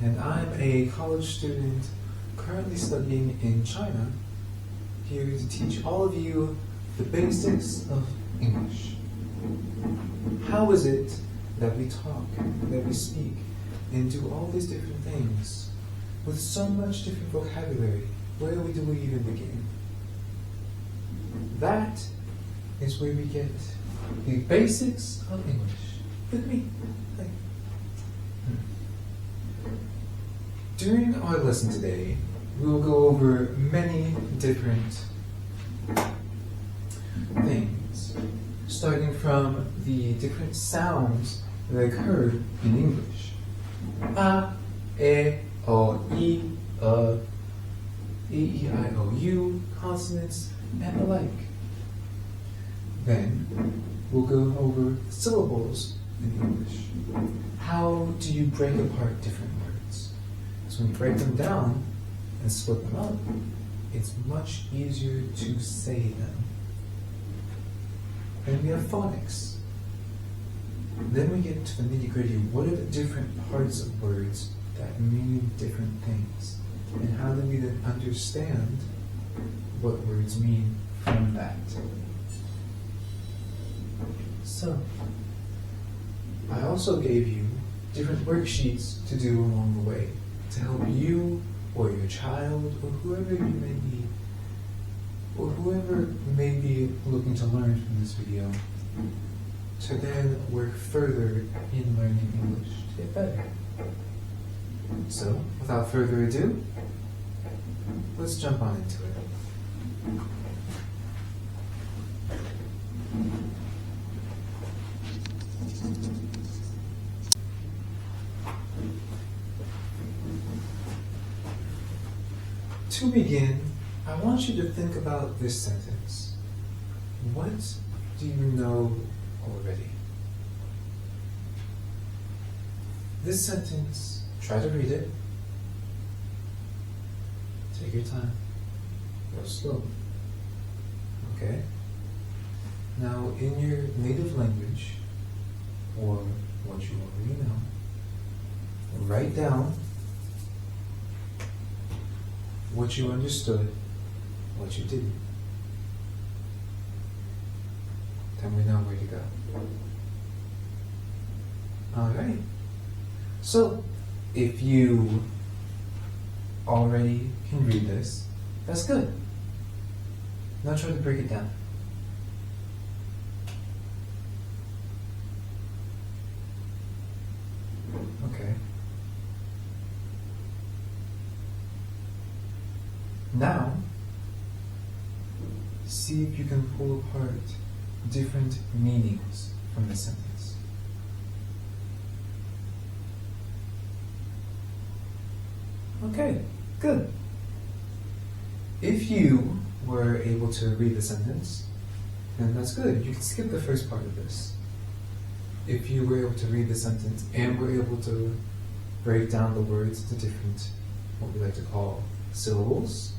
and I'm a college student currently studying in China, here to teach all of you the basics of English. How is it that we talk, that we speak, and do all these different things with so much different vocabulary? Where do we even begin? That is where we get the basics of English. With me. During our lesson today, we will go over many different things, starting from the different sounds that occur in English. A, E, O, I, E, I, O, U, consonants, and the like. Then, we'll go over syllables in English. How do you break apart different words? So when you break them down and split them up, it's much easier to say them. Then we have phonics. Then we get to the nitty-gritty. What are the different parts of words that mean different things? And how do we then understand what words mean from that? So, I also gave you different worksheets to do along the way to help you or your child or whoever you may be, or whoever may be looking to learn from this video, to then work further in learning English to get better. So, without further ado, let's jump on into it. To begin, I want you to think about this sentence. What do you know already? This sentence, try to read it. Take your time. Go slow. Okay? Now, in your native language, or what you already know, write down what you understood, what you didn't. Then we know where to go. Alright. So, if you already can read this, that's good. Now try to break it down. Okay. Now, see if you can pull apart different meanings from the sentence. Okay, good. If you were able to read the sentence, then that's good. You can skip the first part of this. If you were able to read the sentence and were able to break down the words into different, what we like to call syllables,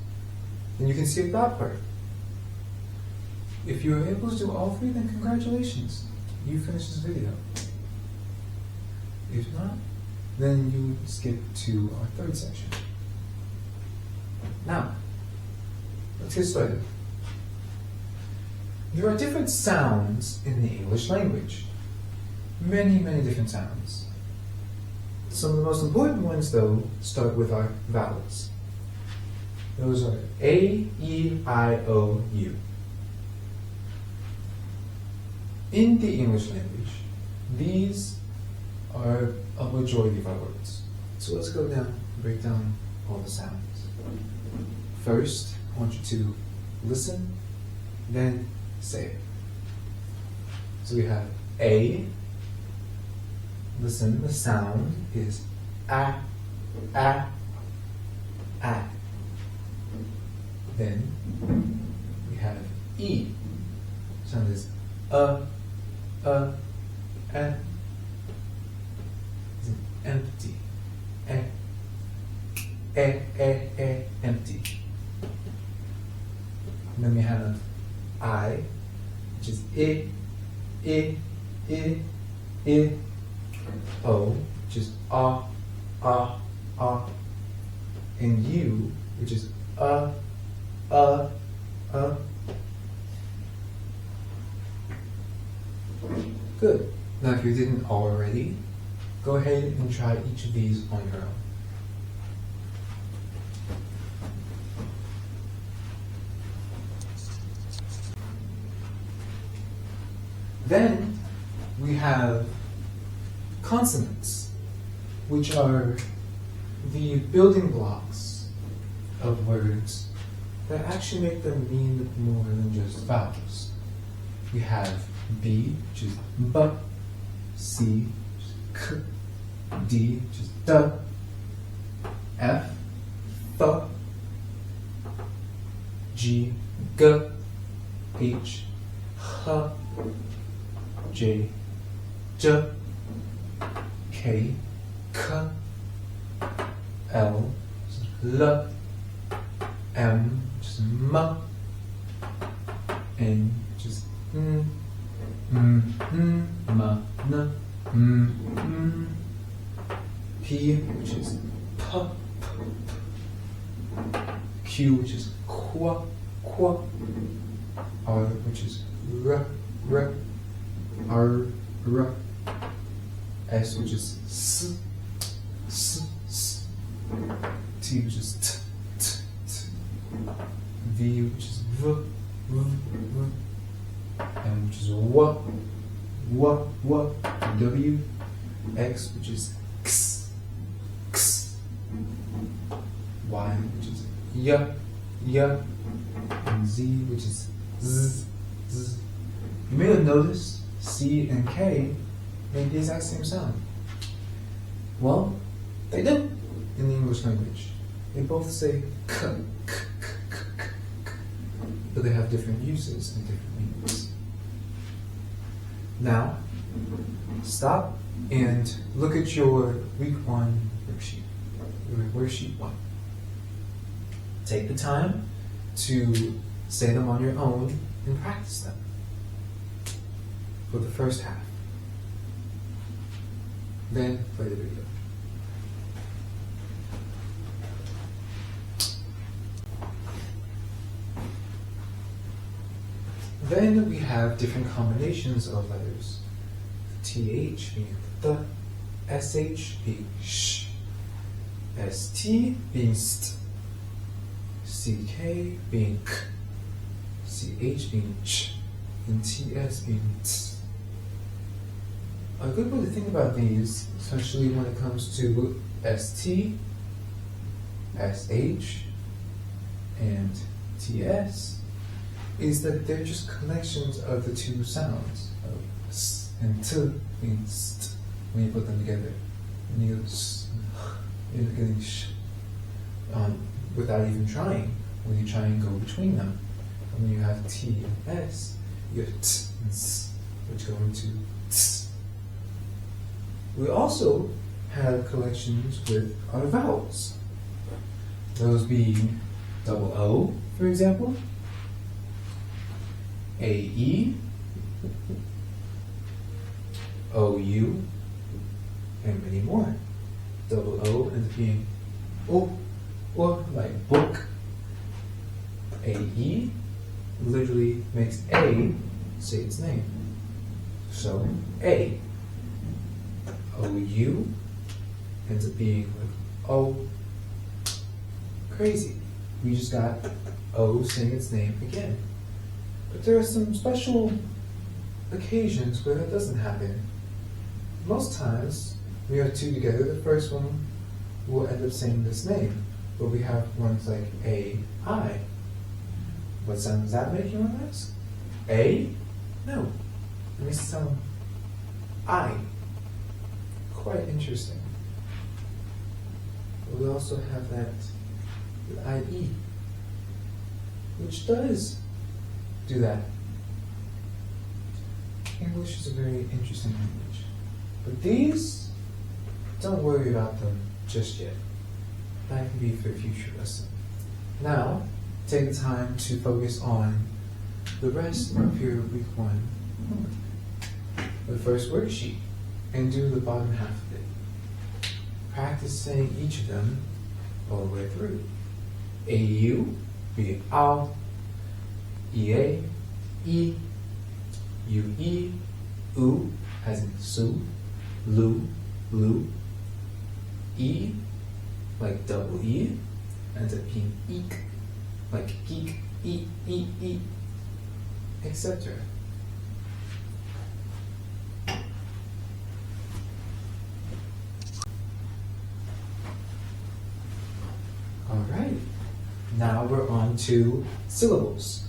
then you can skip that part. If you were able to do all three, then congratulations. You finished this video. If not, then you skip to our third section. Now, let's get started. There are different sounds in the English language. Many, many different sounds. Some of the most important ones, though, start with our vowels. Those are A, E, I, O, U. In the English language, these are a majority of our words. So let's go down and break down all the sounds. First, I want you to listen, then say it. So we have A. Listen, the sound is A, A, A. Then we have E. Sound is E. It's empty. Empty. And then we have I, which is I. O, which is and U, which is Good. Now if you didn't already, go ahead and try each of these on your own. Then we have consonants, which are the building blocks of words that actually make them mean more than just vowels. We have B, which is B, C, which is K, D, which is D, F, Th, G, G, H, H, J, J, K, K, L, L, M, which is M, N, which is N, M, N, P, which is P, Q, which is Qu, R, which is R, S, which is S, T, which is T, V, which is V, M, which is W, W, X, which is X, Y, which is Y, and Z, which is Z. You may have noticed C and K make the exact same sound. Well, they do in the English language. They both say k, but they have different uses and different meanings. Now, stop and look at your week 1 worksheet, worksheet 1. Take the time to say them on your own and practice them for the first half. Then play the video. Then we have different combinations of letters. TH being th, SH being sh, ST being st, CK being k, CH being ch, and TS being t. A good way to think about these, especially when it comes to ST, SH, and TS, is that they're just connections of the two sounds of s and t being st when you put them together. And you go s, you're getting sh without even trying when you try and go between them. And when you have T and S, you have t and s, which go into ts. We also have collections with our vowels. Those being double O, for example, AE, OU, and many more. Double O ends up being O, or like book. AE literally makes A say its name. So A. OU ends up being like O. Crazy. We just got O saying its name again. But there are some special occasions where that doesn't happen. Most times, we have two together. The first one will end up saying this name, but we have ones like A, I. What sound does that make, you want to ask? A? No. It makes it sound I. Quite interesting. But we also have that with IE, which does do that. English is a very interesting language. But these, don't worry about them just yet. That can be for a future lesson. Now, take the time to focus on the rest of your week 1 homework. The first worksheet, and do the bottom half of it. practice saying each of them all the way through. A-U, be ow, E-A, E, U-E, U, as in su, lu, lu, E, like double E, ends up being eek, like geek, e, etc. Alright, now we're on to syllables.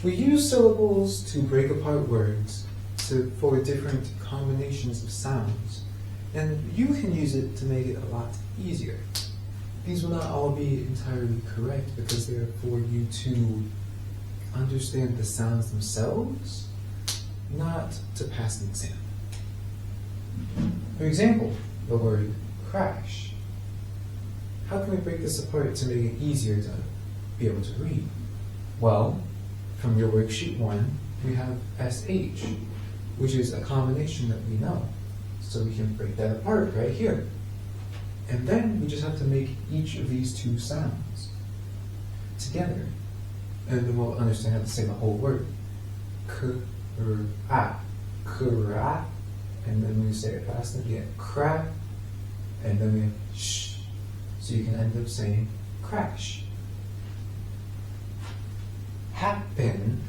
We use syllables to break apart words for different combinations of sounds, and you can use it to make it a lot easier. These will not all be entirely correct because they are for you to understand the sounds themselves, not to pass an exam. For example, the word crash. How can we break this apart to make it easier to be able to read? Well, from your worksheet 1, we have SH, which is a combination that we know. So we can break that apart right here. And then we just have to make each of these two sounds together. And then we'll understand how to say the whole word. K-r-a, k-ra. And then when we say it fast enough, you get cra. And then we have sh. So you can end up saying crash. Happen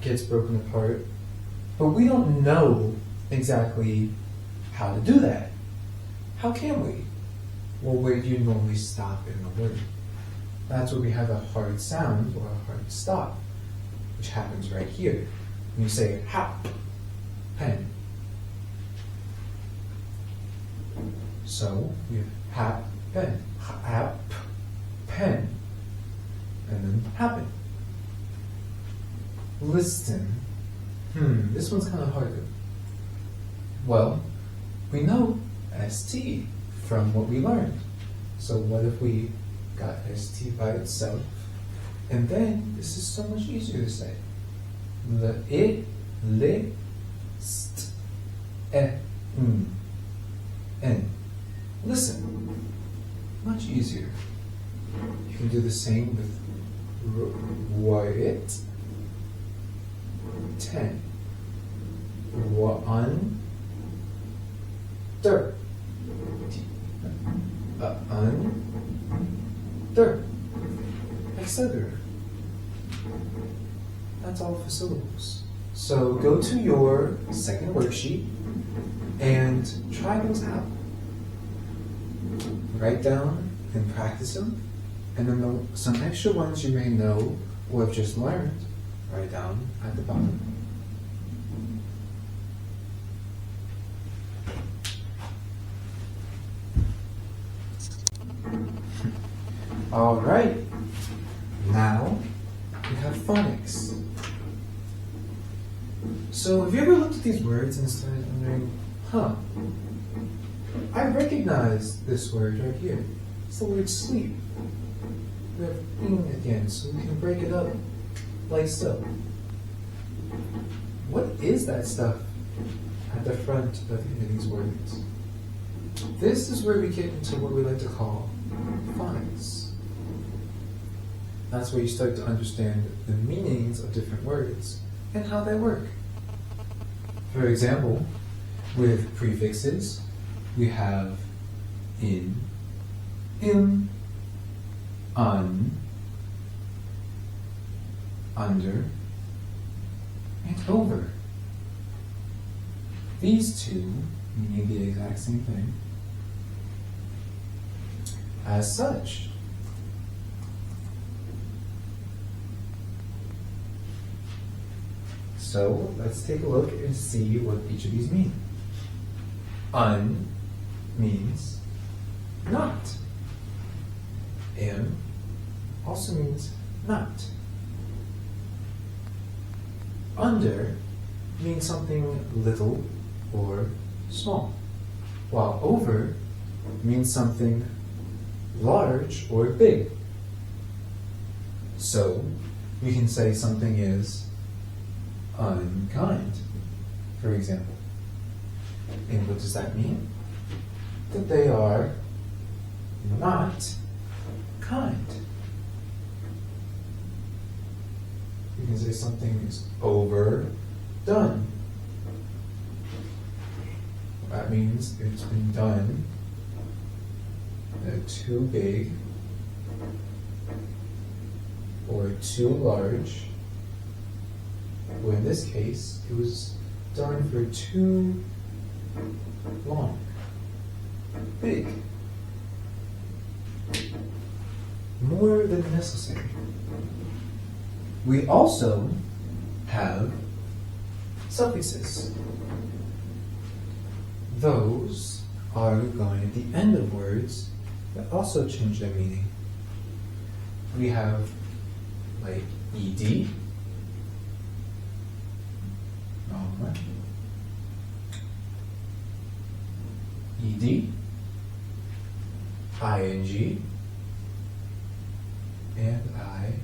gets broken apart, but we don't know exactly how to do that. How can we? Well, where do you normally stop in the word? That's where we have a hard sound or a hard stop, which happens right here. When you say hap, pen. So we have hap, pen, hap, pen, and then happen. Listen. This one's kind of harder. Well, we know ST from what we learned. So what if we got ST by itself? And then this is so much easier to say. The I, li, st, e, n. Listen. Much easier. You can do the same with wait, 10. Under, under, etc. That's all for syllables. So go to your second worksheet and try those out. Write down and practice them, and then some extra ones you may know or have just learned, write down at the bottom. All right, now we have phonics. So have you ever looked at these words and started wondering, I recognize this word right here. It's the word sleep. We have ing again, so we can break it up like so. What is that stuff at the front of any of these words? This is where we get into what we like to call phonics. That's where you start to understand the meanings of different words and how they work. For example, with prefixes, we have in, im, un, under, and over. These two meaning the exact same thing. As such, so let's take a look and see what each of these mean. Un means not. Im also means not. Under means something little or small, while over means something large or big. So we can say something is unkind, for example. And what does that mean? That they are not kind. You can say something is overdone. That means it's been done too big or too large, or in this case, it was done for too long, big, more than necessary. We also have suffixes. Those are going at the end of words that also change their meaning. We have like ed, ed, ing, and ive.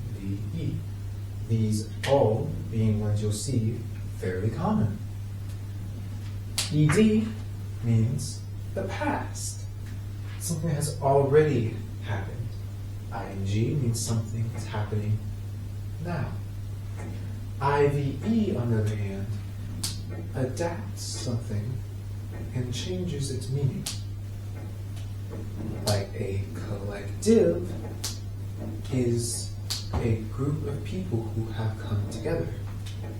These all being ones you'll see fairly common. Ed means the past. Something has already happened. Ing means something is happening now. IVE, on the other hand, adapts something and changes its meaning. Like a collective is a group of people who have come together,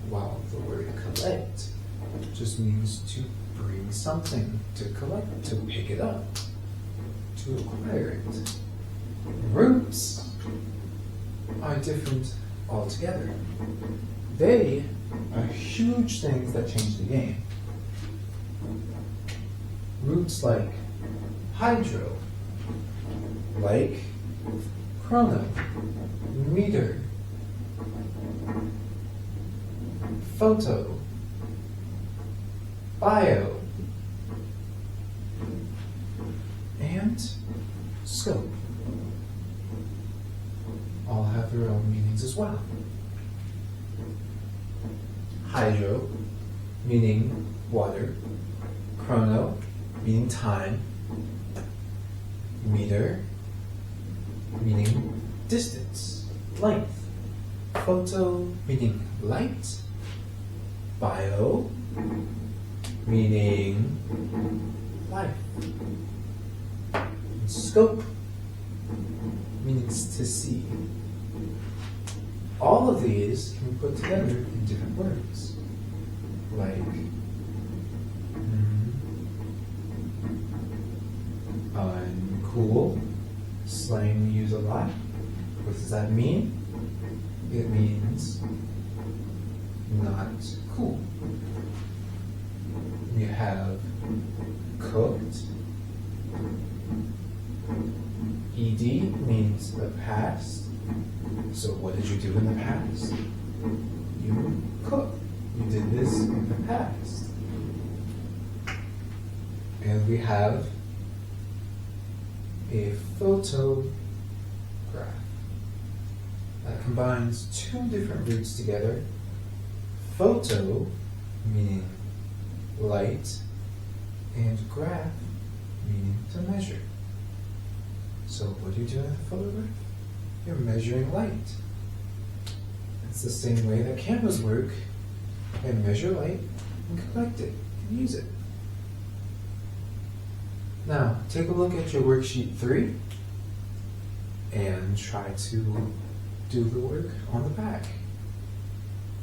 while the word collect just means to bring something, to collect, to pick it up, to acquire it. Roots are different altogether. They are huge things that change the game. Roots like hydro, like chrono, meter, photo, bio, and scope all have their own meanings as well. Hydro, meaning water. Chrono, meaning time. Meter, meaning distance, length. Photo, meaning light. Bio, meaning life. And scope, meaning to see. All of these can be put together in different words, like uncool, slang we use a lot. What does that mean? It means not cool. We have cooked. ED means the past. So what did you do in the past? You cooked. You did this in the past. And we have a photograph that combines two different roots together. Photo, meaning light, and graph, meaning to measure. So what do you do in a photograph? You're measuring light. It's the same way that cameras work. They measure light and collect it and use it. Now, take a look at your worksheet 3 and try to do the work on the back.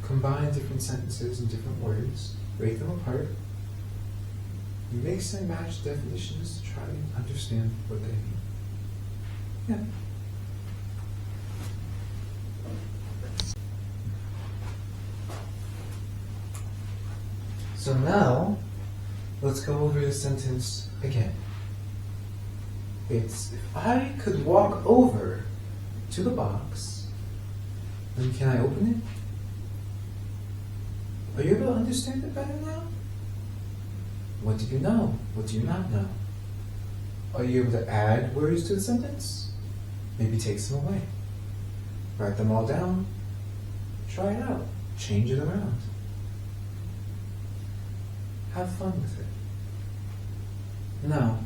Combine different sentences and different words, break them apart, mix and match definitions to try and understand what they mean. Yeah. So now, let's go over the sentence again. It's, if I could walk over to the box, then can I open it? Are you able to understand it better now? What do you know? What do you not know? Are you able to add words to the sentence? Maybe take some away. Write them all down. Try it out. Change it around. Have fun with it. Now,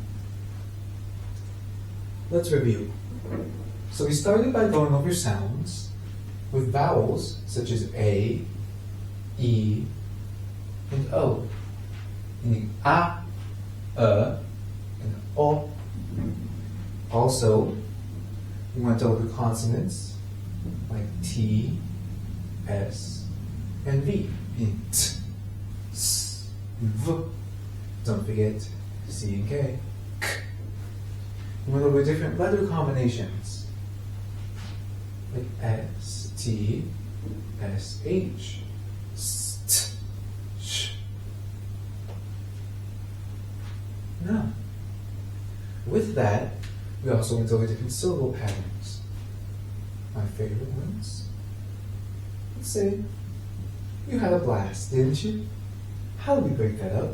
let's review. So we started by going over sounds with vowels such as A, E, and O. Meaning A, and O. Also, we went over consonants like T, S, and V. Meaning T, S, V. Don't forget C and K. K. We went over different letter combinations like S, T, S, H, S, T, Sh. Now, with that, we also went over different syllable patterns. My favorite ones. Let's say you had a blast, didn't you? How do we break that up?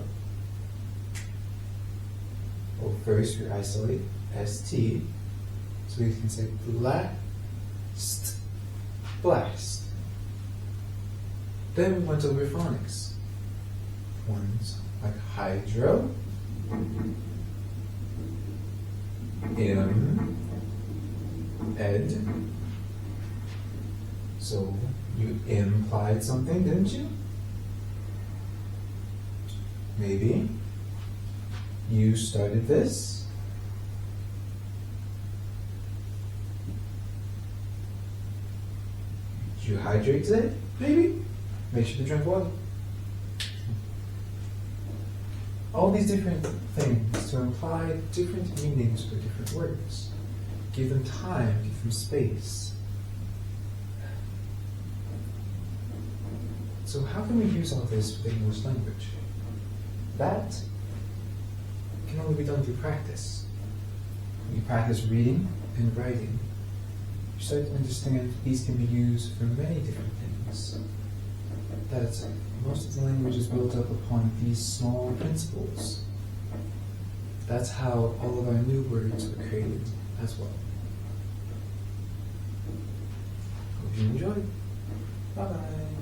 Well, first we isolate ST, so we can say blast, blast. Then we went over phonics. Ones like hydro, ed. So you implied something, didn't you? Maybe you started this. Did you hydrate today? Maybe. Make sure to drink water. All these different things to imply different meanings for different words. Give them time, give them space. So how can we use all this with the English language? That can only be done through practice. When you practice reading and writing, you start to understand these can be used for many different things. That most of the language is built up upon these small principles. That's how all of our new words were created as well. Hope you enjoyed. Bye-bye.